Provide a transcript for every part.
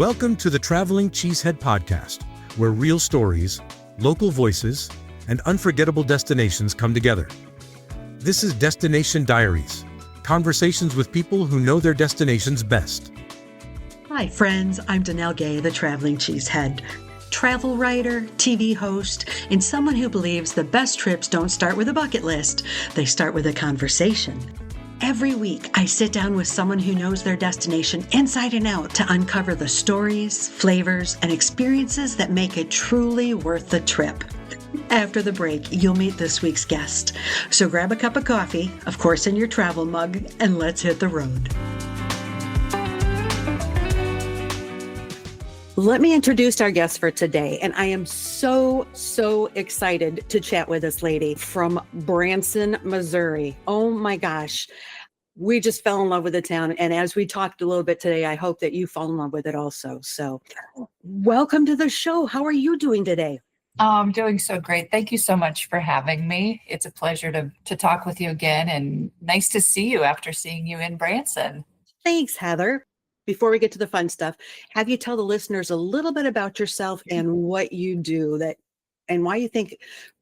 Welcome to the Traveling Cheesehead Podcast, where real stories, local voices, and unforgettable destinations come together. This is Destination Diaries, conversations with people who know their destinations best. Hi friends, I'm Dannelle Gay, the Traveling Cheesehead. Travel writer, TV host, and someone who believes the best trips don't start with a bucket list, they start with a conversation. Every week, I sit down with someone who knows their destination inside and out to uncover the stories, flavors, and experiences that make it truly worth the trip. After the break, you'll meet this week's guest. So grab a cup of coffee, of course in your travel mug, and let's hit the road. Let me introduce our guest for today, and I am so excited to chat with this lady from Branson, Missouri. Oh my gosh, we just fell in love with the town, and as we talked a little bit today, I hope that you fall in love with it also. So welcome to the show. How are you doing today? I'm doing so great. Thank you so much for having me. It's a pleasure to talk with you again, and nice to see you after seeing you in Branson. Thanks, Heather. Before we get to the fun stuff, have you tell the listeners a little bit about yourself and what you do and why you think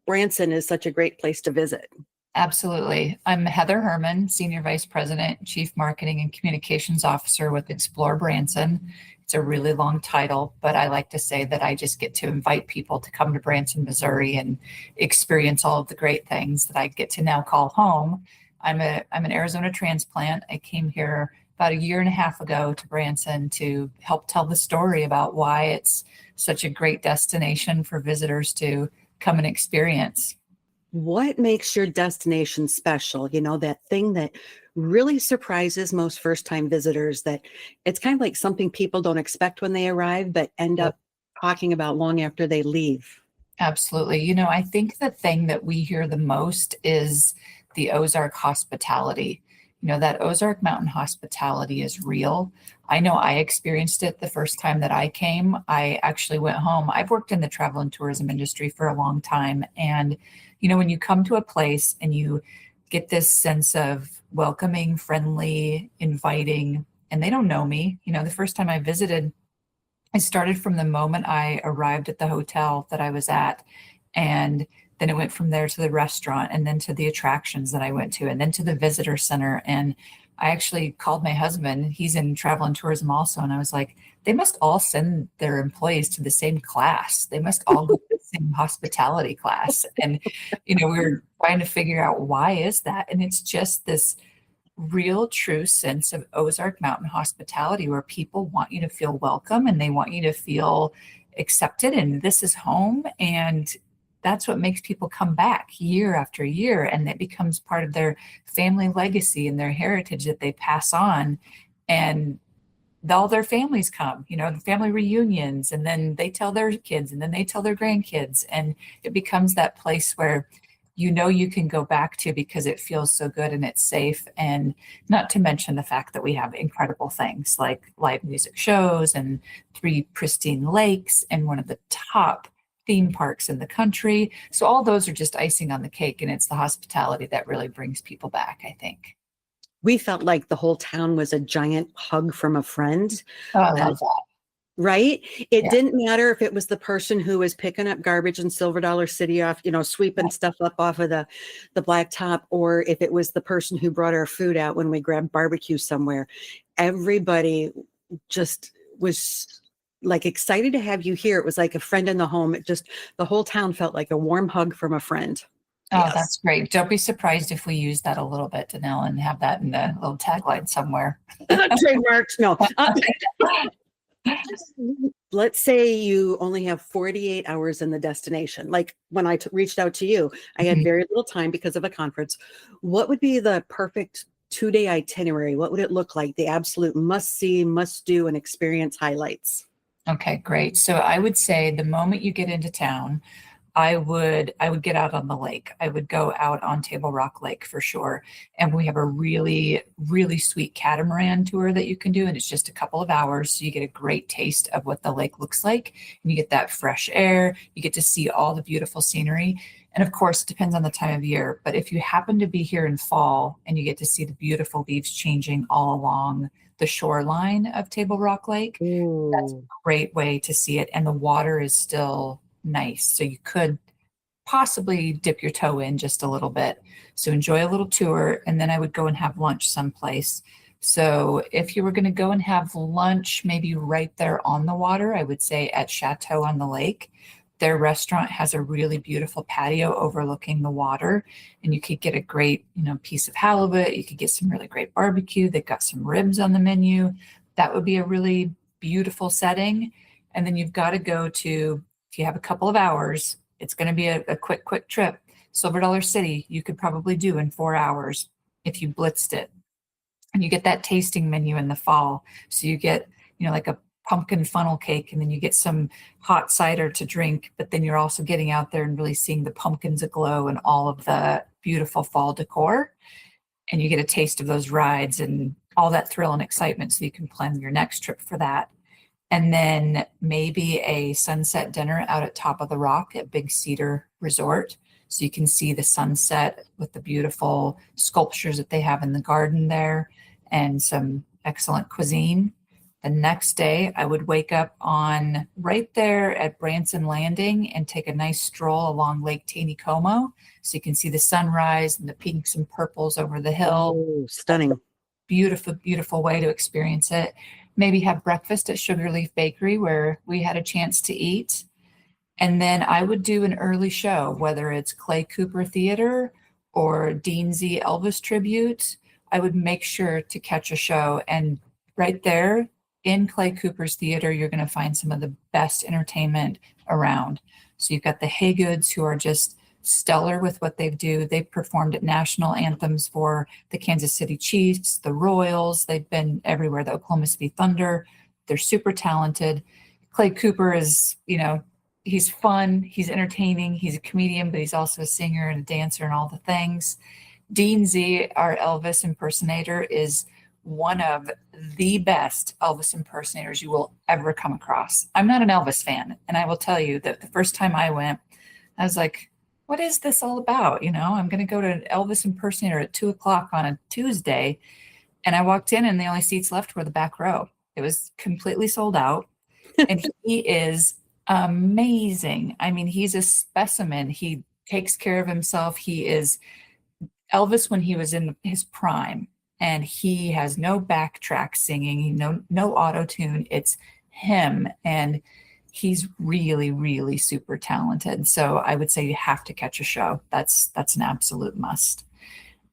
Branson is such a great place to visit? Absolutely. I'm Heather Hermen, Senior Vice President, Chief Marketing and Communications Officer with Explore Branson. It's a really long title, but I like to say that I just get to invite people to come to Branson, Missouri and experience all of the great things that I get to now call home. I'm an Arizona transplant. I came here about a year and a half ago to Branson to help tell the story about why it's such a great destination for visitors to come and experience. What makes your destination special? You know, that thing that really surprises most first-time visitors, that it's kind of like something people don't expect when they arrive, but end up talking about long after they leave. Absolutely. You know, I think the thing that we hear the most is the Ozark hospitality. You know, that Ozark Mountain hospitality is real. I know I experienced it the first time that I came. I actually went home. I've worked in the travel and tourism industry for a long time. And, you know, when you come to a place and you get this sense of welcoming, friendly, inviting, and they don't know me. You know, the first time I visited, I started from the moment I arrived at the hotel that I was at, and then it went from there to the restaurant, and then to the attractions that I went to, and then to the visitor center. And I actually called my husband. He's in travel and tourism also. And I was like, they must all send their employees to the same class. They must all go to the same hospitality class. And, you know, we were trying to figure out why is that? And it's just this real true sense of Ozark Mountain hospitality where people want you to feel welcome and they want you to feel accepted. And this is home. And that's what makes people come back year after year, and it becomes part of their family legacy and their heritage that they pass on. And all their families come, you know, the family reunions, and then they tell their kids, and then they tell their grandkids, and it becomes that place where you know you can go back to because it feels so good and it's safe. And not to mention the fact that we have incredible things like live music shows and 3 pristine lakes and one of the top theme parks in the country. So all those are just icing on the cake, and it's the hospitality that really brings people back, I think. We felt like the whole town was a giant hug from a friend. Oh, I love that. Right? It didn't matter if it was the person who was picking up garbage in Silver Dollar City off, you know, sweeping stuff up off of the blacktop, or if it was the person who brought our food out when we grabbed barbecue somewhere. Everybody just was like excited to have you here. It was like a friend in the home. The whole town felt like a warm hug from a friend. Oh, Yes. That's great. Don't be surprised if we use that a little bit, Dannelle, and have that in the little tagline somewhere. Trademarks, no. Let's say you only have 48 hours in the destination. Like when I reached out to you, I had very little time because of a conference. What would be the perfect 2-day itinerary? What would it look like? The absolute must see, must do, and experience highlights. Okay, great. So I would say the moment you get into town, I would get out on the lake. I would go out on Table Rock Lake for sure. And we have a really, really sweet catamaran tour that you can do. And it's just a couple of hours. So you get a great taste of what the lake looks like. And you get that fresh air. You get to see all the beautiful scenery. And of course, it depends on the time of year. But if you happen to be here in fall and you get to see the beautiful leaves changing all along the shoreline of Table Rock Lake, that's a Ooh. great way to see it. And the water is still nice. So you could possibly dip your toe in just a little bit. So enjoy a little tour, and then I would go and have lunch someplace. So if you were going to go and have lunch, maybe right there on the water, I would say at Chateau on the lake. Their restaurant has a really beautiful patio overlooking the water, and you could get a great, piece of halibut. You could get some really great barbecue. They've got some ribs on the menu. That would be a really beautiful setting. And then you've got to go to, if you have a couple of hours, it's going to be a quick trip. Silver Dollar City, you could probably do in 4 hours if you blitzed it. And you get that tasting menu in the fall. So you get, like a pumpkin funnel cake, and then you get some hot cider to drink, but then you're also getting out there and really seeing the pumpkins aglow and all of the beautiful fall decor. And you get a taste of those rides and all that thrill and excitement, so you can plan your next trip for that. And then maybe a sunset dinner out at Top of the Rock at Big Cedar Resort. So you can see the sunset with the beautiful sculptures that they have in the garden there and some excellent cuisine. The next day, I would wake up on right there at Branson Landing and take a nice stroll along Lake Taneycomo. So you can see the sunrise and the pinks and purples over the hill. Oh, stunning. Beautiful, beautiful way to experience it. Maybe have breakfast at Sugarleaf Bakery where we had a chance to eat. And then I would do an early show, whether it's Clay Cooper Theater or Dean Z Elvis Tribute. I would make sure to catch a show. And right there in Clay Cooper's theater, you're going to find some of the best entertainment around. So you've got the Haygoods, who are just stellar with what they do. They've performed at national anthems for the Kansas City Chiefs, the Royals. They've been everywhere, the Oklahoma City Thunder. They're super talented. Clay Cooper is, he's fun, he's entertaining, he's a comedian, but he's also a singer and a dancer and all the things. Dean Z, our Elvis impersonator, is one of the best Elvis impersonators you will ever come across. I'm not an Elvis fan, and I will tell you that the first time I went, I was like, what is this all about? I'm going to go to an Elvis impersonator at 2:00 on a Tuesday. And I walked in, and the only seats left were the back row. It was completely sold out. And he is amazing. I mean, he's a specimen. He takes care of himself. He is Elvis when he was in his prime, and he has no backtrack singing, no auto tune. It's him. And he's really, really super talented. So I would say you have to catch a show. That's an absolute must.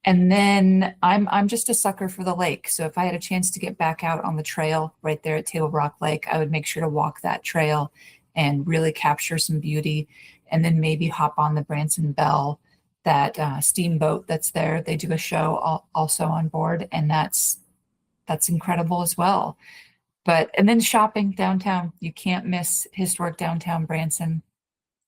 And then I'm just a sucker for the lake. So if I had a chance to get back out on the trail right there at Table Rock Lake, I would make sure to walk that trail and really capture some beauty. And then maybe hop on the Branson Belle, that steamboat that's there. They do a show also on board, and that's incredible as well. And then shopping downtown, you can't miss historic downtown Branson.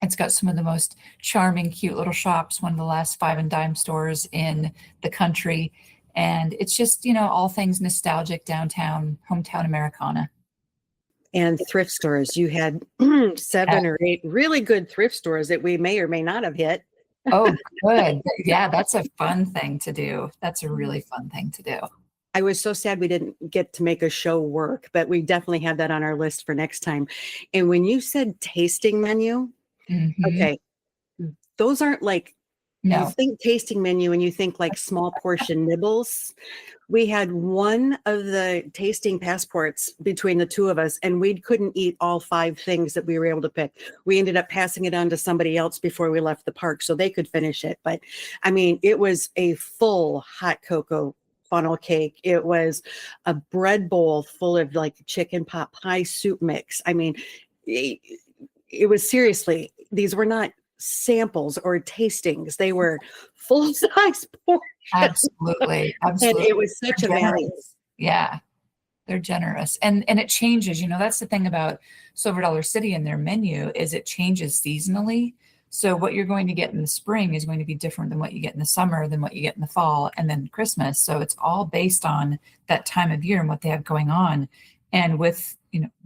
It's got some of the most charming, cute little shops, one of the last 5 and dime stores in the country. And it's just, all things nostalgic downtown, hometown Americana. And thrift stores. You had 7 or 8 really good thrift stores that we may or may not have hit. Oh, good. Yeah, that's a fun thing to do. That's a really fun thing to do. I was so sad we didn't get to make a show work, but we definitely have that on our list for next time. And when you said tasting menu, okay, those aren't like, no. You think tasting menu and you think like small portion nibbles. We had one of the tasting passports between the two of us, and we couldn't eat all 5 things that we were able to pick. We ended up passing it on to somebody else before we left the park so they could finish it. But I mean, it was a full hot cocoa funnel cake. It was a bread bowl full of like chicken pot pie soup mix. I mean, it was seriously, these were not samples or tastings. They were full size portions. Absolutely. And it was such a value. Yeah. They're generous. And it changes, that's the thing about Silver Dollar City and their menu is it changes seasonally. So what you're going to get in the spring is going to be different than what you get in the summer, than what you get in the fall, and then Christmas. So it's all based on that time of year and what they have going on. And with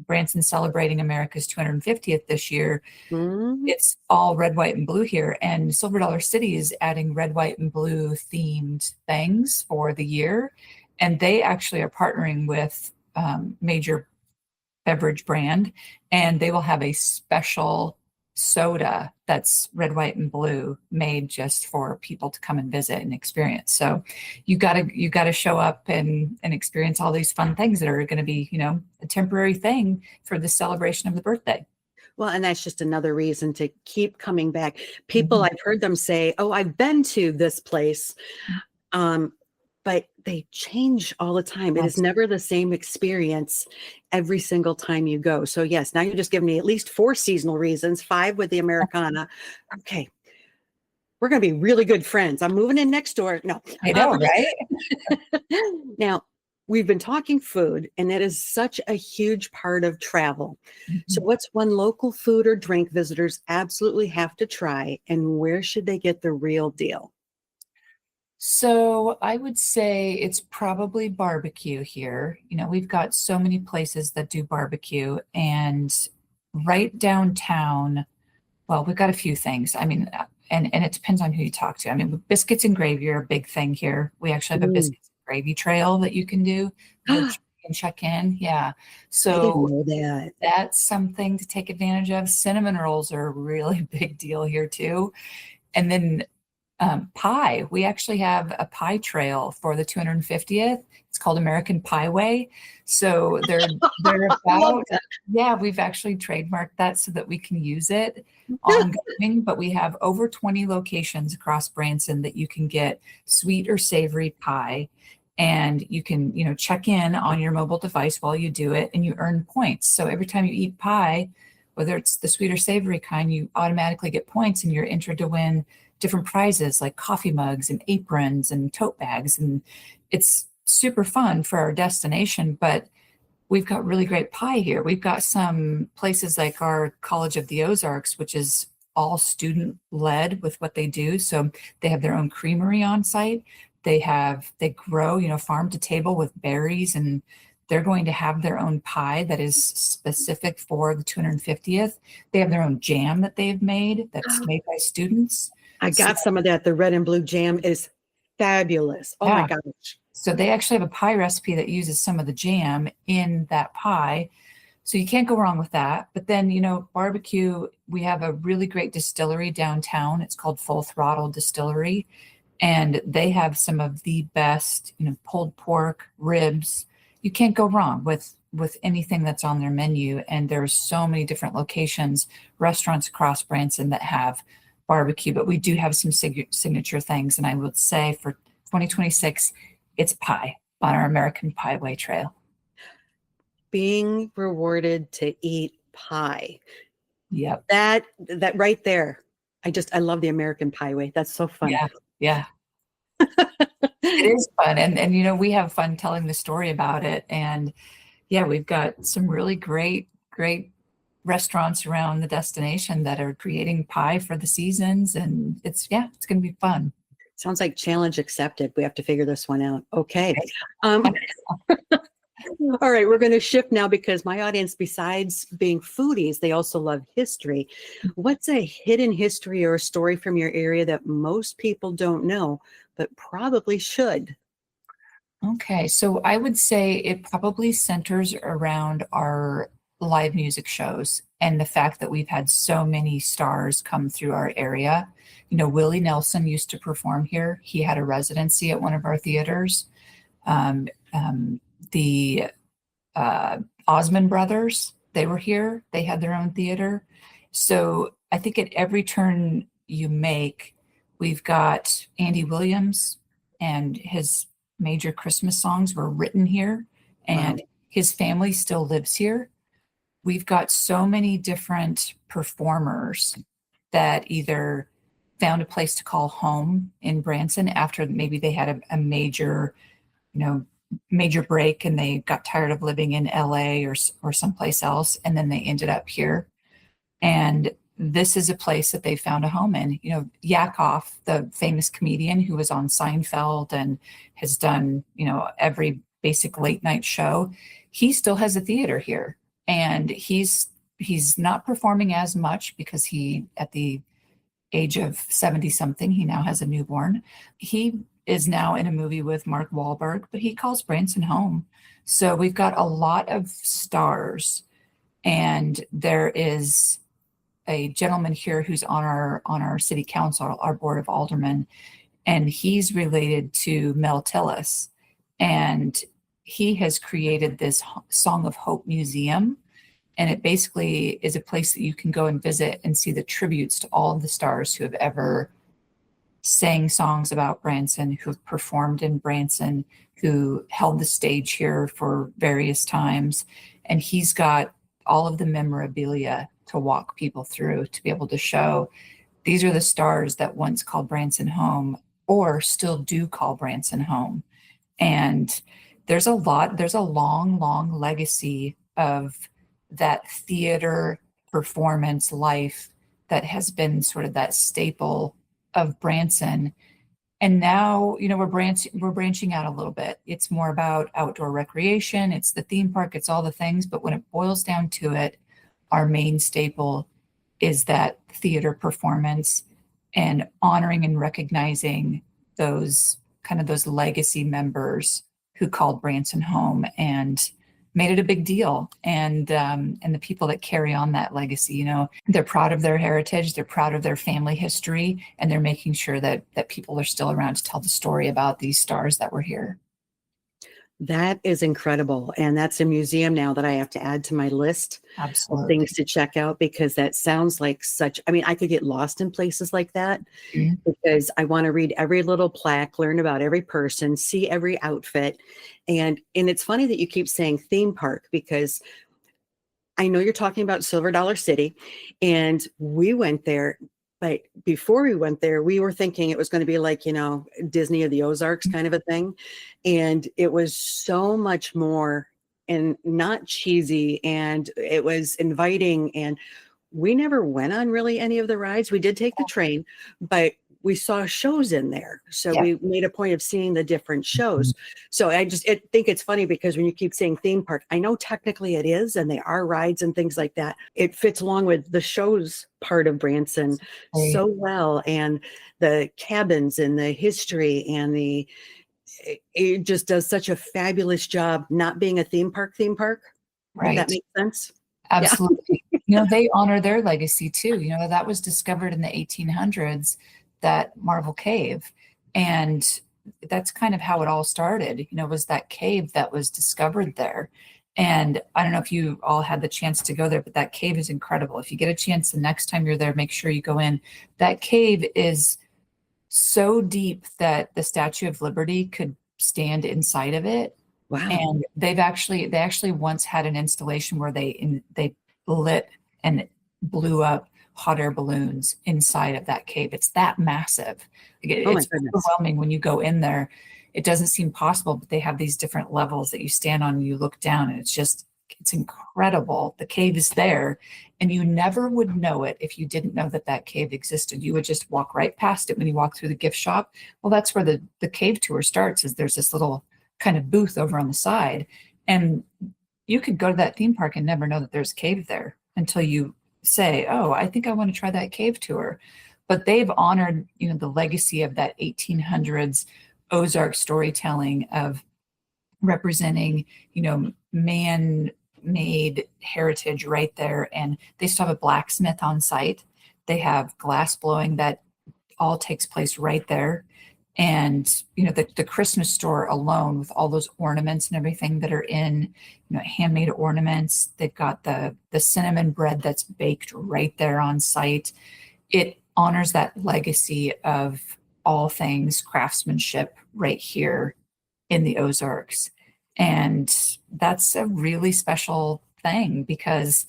Branson celebrating America's 250th this year. Mhm. It's all red, white, and blue here. And Silver Dollar City is adding red, white, and blue themed things for the year. And they actually are partnering with major beverage brand, and they will have a special soda that's red, white, and blue made just for people to come and visit and experience. So you gotta show up and experience all these fun things that are going to be, a temporary thing for the celebration of the birthday. Well, and that's just another reason to keep coming back. People, Mhm. I've heard them say, "Oh, I've been to this place," but they change all the time. It is Yes. never the same experience every single time you go. So yes, now you're just giving me at least 4 seasonal reasons, 5 with the Americana. Okay, we're going to be really good friends. I'm moving in next door. No. I know, right? Now, we've been talking food, and that is such a huge part of travel. So Mhm. what's one local food or drink visitors absolutely have to try, and where should they get the real deal? So I would say it's probably barbecue here. We've got so many places that do barbecue, and right downtown, well, we've got a few things. I mean, and it depends on who you talk to. I mean, biscuits and gravy are a big thing here. We actually have a Mm. biscuits and gravy trail that you can do. I And check in. Yeah. didn't So know that. that's something to take advantage of. Cinnamon rolls are a really big deal here too. And then pie. We actually have a pie trail for the 250th. It's called American Pie Way. So they're I love about, that. yeah, we've actually trademarked that so that we can use it ongoing. But we have over 20 locations across Branson that you can get sweet or savory pie. And you can, check in on your mobile device while you do it, and you earn points. So every time you eat pie, whether it's the sweet or savory kind, you automatically get points, and you're entered to win different prizes like coffee mugs and aprons and tote bags. And it's super fun for our destination, but we've got really great pie here. We've got some places like our College of the Ozarks, which is all student led with what they do. So they have their own creamery on site. They grow, farm to table with berries, and they're going to have their own pie that is specific for the 250th. They have their own jam that they've made that's made by students. I So, got some of that. The red and blue jam is fabulous. Oh my yeah. gosh. So they actually have a pie recipe that uses some of the jam in that pie. So you can't go wrong with that. But then, barbecue, we have a really great distillery downtown. It's called Full Throttle Distillery. And they have some of the best, pulled pork, ribs. You can't go wrong with anything that's on their menu. And there's so many different locations, restaurants across Branson that have barbecue. But we do have some signature things. And I would say for 2026, it's pie on our American Pie Way Trail. Being rewarded to eat pie. Yep. That right there. I love the American Pie Way. That's so fun. Yeah. Yeah. It is fun. And we have fun telling the story about it. And yeah, we've got some really great restaurants around the destination that are creating pie for the seasons. And it's going to be fun. Sounds like challenge accepted. We have to figure this one out. Okay. All right, we're going to shift now because my audience, besides being foodies, they also love history. What's a hidden history or a story from your area that most people don't know, but probably should? Okay, so I would say it probably centers around our live music shows and the fact that we've had so many stars come through our area. Willie Nelson used to perform here. He had a residency at one of our theaters. The Osmond brothers, they were here. They had their own theater. So I think at every turn you make, we've got Andy Williams, and his major Christmas songs were written here, and Wow. his family still lives here. We've got so many different performers that either found a place to call home in Branson after maybe they had a major, major break, and they got tired of living in LA or someplace else, and then they ended up here. And this is a place that they found a home in. Yakov, the famous comedian who was on Seinfeld and has done, every basic late night show, he still has a theater here. and he's not performing as much because he, at the age of 70 something, he now has a newborn. He is now in a movie with Mark Wahlberg, but he calls Branson home. So we've got a lot of stars, and there is a gentleman here who's on our city council, our board of aldermen, and he's related to Mel Tillis, and he has created this Song of Hope Museum. And it basically is a place that you can go and visit and see the tributes to all of the stars who have ever sang songs about Branson, who have performed in Branson, who held the stage here for various times. And he's got all of the memorabilia to walk people through, to be able to show these are the stars that once called Branson home, or still do call Branson home. And there's a long, long legacy of that theater performance life that has been sort of that staple of Branson. And now, we're branching out a little bit. It's more about outdoor recreation. It's the theme park. It's all the things. But when it boils down to it, our main staple is that theater performance and honoring and recognizing those legacy members who called Branson home and made it a big deal. And the people that carry on that legacy, they're proud of their heritage, they're proud of their family history, and they're making sure that people are still around to tell the story about these stars that were here. That is incredible. And that's a museum now that I have to add to my list Absolutely. of things to check out, because that sounds like I could get lost in places like that, because I want to read every little plaque, learn about every person, see every outfit. And it's funny that you keep saying theme park, because I know you're talking about Silver Dollar City, and we went there. But before we went there, we were thinking it was going to be like, Disney of the Ozarks kind of a thing. And it was so much more, and not cheesy, and it was inviting. And we never went on really any of the rides. We did take the train, but we saw shows in there. So we made a point of seeing the different shows. So I think it's funny, because when you keep saying theme park, I know technically it is, and they are rides and things like that. It fits along with the shows part of Branson so well, and the cabins and the history, and it just does such a fabulous job not being a theme park. Right. If that makes sense. Absolutely. They honor their legacy too. That was discovered in the 1800s, that Marvel Cave. And that's kind of how it all started, was that cave that was discovered there. And I don't know if you all had the chance to go there, but that cave is incredible. If you get a chance, the next time you're there, make sure you go in. That cave is so deep that the Statue of Liberty could stand inside of it. Wow. And they actually once had an installation where they lit and blew up hot air balloons inside of that cave. It's that massive. It's overwhelming when you go in there. It doesn't seem possible, but they have these different levels that you stand on and you look down, and it's incredible. The cave is there, and you never would know it if you didn't know that cave existed. You would just walk right past it when you walk through the gift shop. Well, that's where the cave tour starts, is there's this little kind of booth over on the side, and you could go to that theme park and never know that there's a cave there until you say, oh, I think I want to try that cave tour. But they've honored, the legacy of that 1800s Ozark storytelling of representing, man-made heritage right there. And they still have a blacksmith on site. They have glass blowing that all takes place right there. And, the Christmas store alone, with all those ornaments and everything that are in, handmade ornaments. They've got the cinnamon bread that's baked right there on site. It honors that legacy of all things craftsmanship right here in the Ozarks. And that's a really special thing, because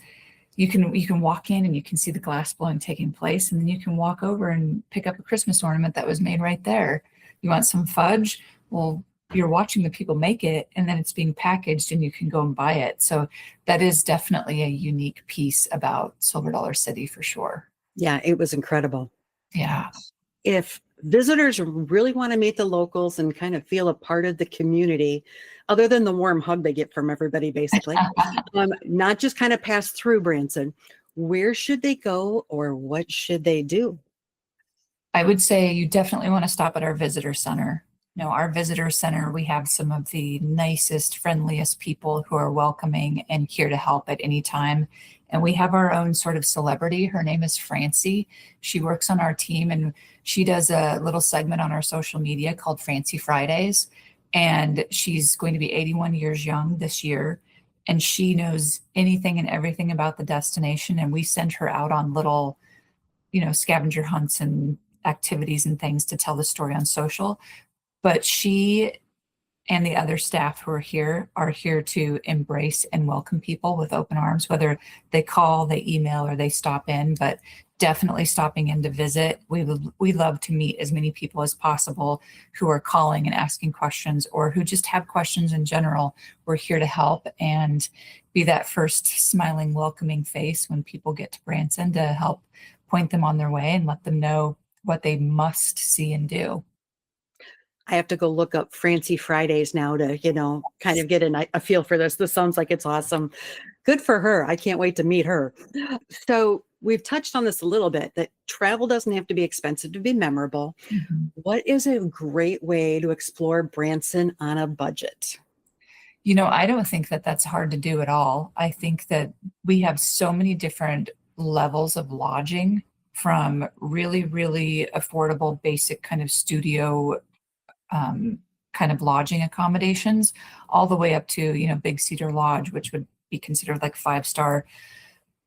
you can walk in and you can see the glass blowing taking place, and then you can walk over and pick up a Christmas ornament that was made right there. You want some fudge? Well, you're watching the people make it, and then it's being packaged and you can go and buy it. So that is definitely a unique piece about Silver Dollar City for sure. Yeah, it was incredible. Yeah. If visitors really want to meet the locals and kind of feel a part of the community, other than the warm hug they get from everybody, basically, not just kind of pass through Branson, where should they go or what should they do? I would say you definitely want to stop at our visitor center. Our visitor center, we have some of the nicest, friendliest people who are welcoming and here to help at any time. And we have our own sort of celebrity. Her name is Francie. She works on our team and she does a little segment on our social media called Francie Fridays. And she's going to be 81 years young this year. And she knows anything and everything about the destination. And we send her out on little, scavenger hunts and activities and things to tell the story on social. But she and the other staff who are here to embrace and welcome people with open arms, whether they call, they email, or they stop in, but definitely stopping in to visit. We love to meet as many people as possible who are calling and asking questions or who just have questions in general. We're here to help and be that first smiling, welcoming face when people get to Branson to help point them on their way and let them know what they must see and do. I have to go look up Francie Fridays now to, kind of get a feel for this. This sounds like it's awesome. Good for her. I can't wait to meet her. So we've touched on this a little bit, that travel doesn't have to be expensive to be memorable. Mm-hmm. What is a great way to explore Branson on a budget? I don't think that that's hard to do at all. I think that we have so many different levels of lodging, from really, really affordable, basic kind of studio kind of lodging accommodations, all the way up to, big Cedar Lodge, which would be considered like 5-star.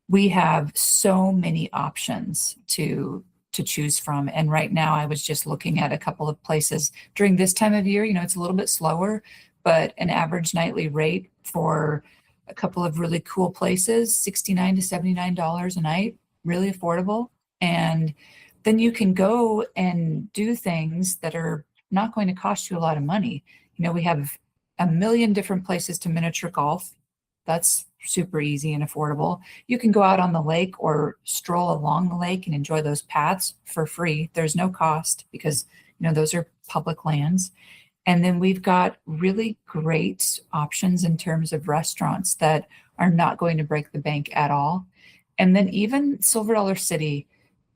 We have so many options to choose from. And right now I was just looking at a couple of places during this time of year. It's a little bit slower, but an average nightly rate for a couple of really cool places, $69 to $79 a night, really affordable. And then you can go and do things that are not going to cost you a lot of money. We have a million different places to miniature golf. That's super easy and affordable. You can go out on the lake or stroll along the lake and enjoy those paths for free. There's no cost because, those are public lands. And then we've got really great options in terms of restaurants that are not going to break the bank at all. And then even Silver Dollar City,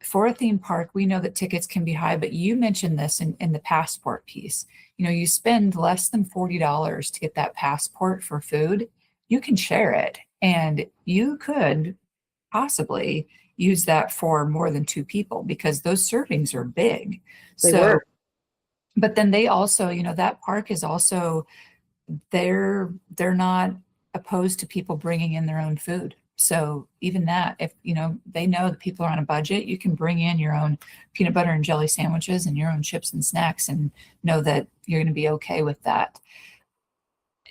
for a theme park, we know that tickets can be high, but you mentioned this in the passport piece. You spend less than $40 to get that passport for food. You can share it, and you could possibly use that for more than 2 people because those servings are big. But then they also, that park is also, they're not opposed to people bringing in their own food. So even that, if, they know that people are on a budget, you can bring in your own peanut butter and jelly sandwiches and your own chips and snacks and know that you're going to be okay with that.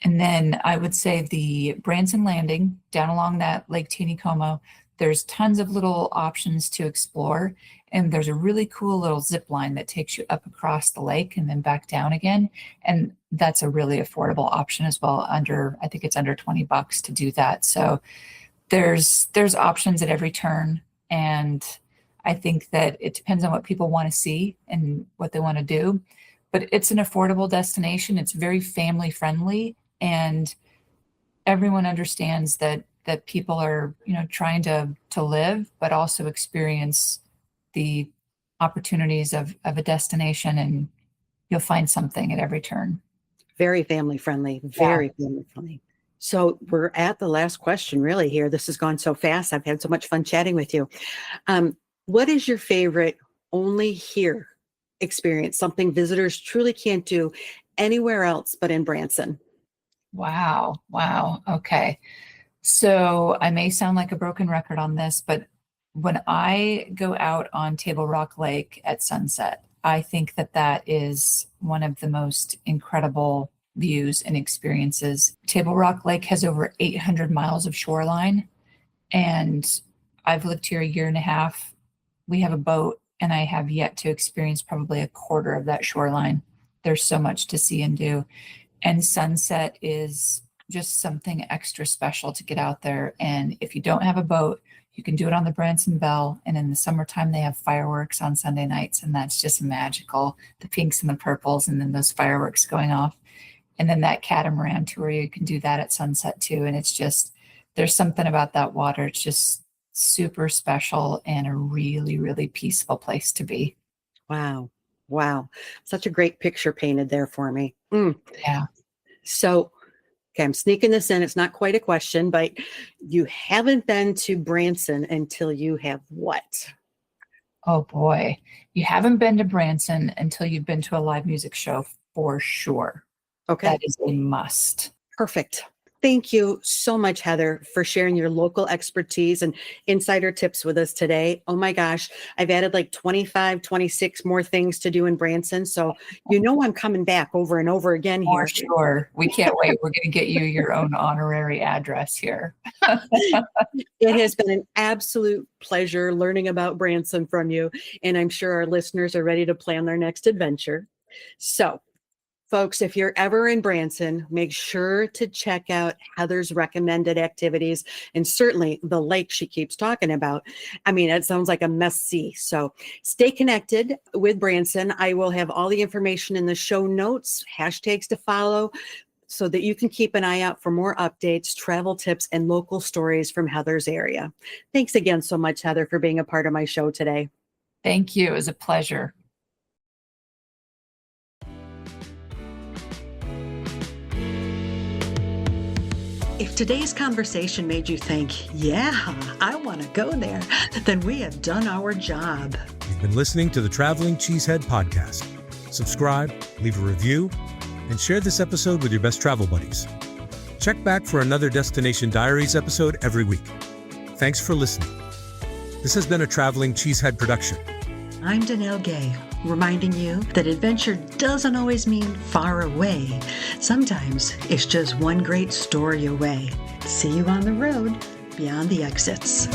And then I would say the Branson Landing down along that Lake Taneycomo, there's tons of little options to explore. And there's a really cool little zip line that takes you up across the lake and then back down again. And that's a really affordable option as well. I think it's under $20 to do that. So there's options at every turn. And I think that it depends on what people want to see and what they want to do. But it's an affordable destination. It's very family friendly. And everyone understands that people are, trying to live, but also experience the opportunities of a destination, and you'll find something at every turn. Very family friendly, very family friendly. So we're at the last question really here. This has gone so fast. I've had so much fun chatting with you. What is your favorite only here experience? Something visitors truly can't do anywhere else but in Branson? Wow. Okay. So I may sound like a broken record on this, but when I go out on Table Rock Lake at sunset, I think that is one of the most incredible views and experiences. Table Rock Lake has over 800 miles of shoreline, and I've lived here a year and a half. We have a boat, and I have yet to experience probably a quarter of that shoreline. There's so much to see and do. And sunset is just something extra special to get out there. And if you don't have a boat, You can do it on the Branson Bell, and in the summertime they have fireworks on Sunday nights, and that's just magical. The pinks and the purples, and then those fireworks going off. And then that catamaran tour, you can do that at sunset too. And it's just, there's something about that water. It's just super special and a really, really peaceful place to be. Wow. Wow. Such a great picture painted there for me. Yeah. So, okay, I'm sneaking this in. It's not quite a question, but you haven't been to Branson until you have what? Oh boy. You haven't been to Branson until you've been to a live music show for sure. Okay. That is a must. Perfect. Thank you so much, Heather, for sharing your local expertise and insider tips with us today. Oh my gosh, I've added like 25, 26 more things to do in Branson. So you know I'm coming back over and over again here. For sure. We can't wait. We're going to get you your own honorary address here. It has been an absolute pleasure learning about Branson from you. And I'm sure our listeners are ready to plan their next adventure. So, folks, if you're ever in Branson, make sure to check out Heather's recommended activities and certainly the lake she keeps talking about. I mean, it sounds like a must-see. So stay connected with Branson. I will have all the information in the show notes, hashtags to follow, so that you can keep an eye out for more updates, travel tips, and local stories from Heather's area. Thanks again so much, Heather, for being a part of my show today. Thank you. It was a pleasure. If today's conversation made you think, yeah, I want to go there, then we have done our job. You've been listening to the Traveling Cheesehead Podcast. Subscribe, leave a review, and share this episode with your best travel buddies. Check back for another Destination Diaries episode every week. Thanks for listening. This has been a Traveling Cheesehead production. I'm Dannelle Gay, reminding you that adventure doesn't always mean far away. Sometimes it's just one great story away. See you on the road beyond the exits.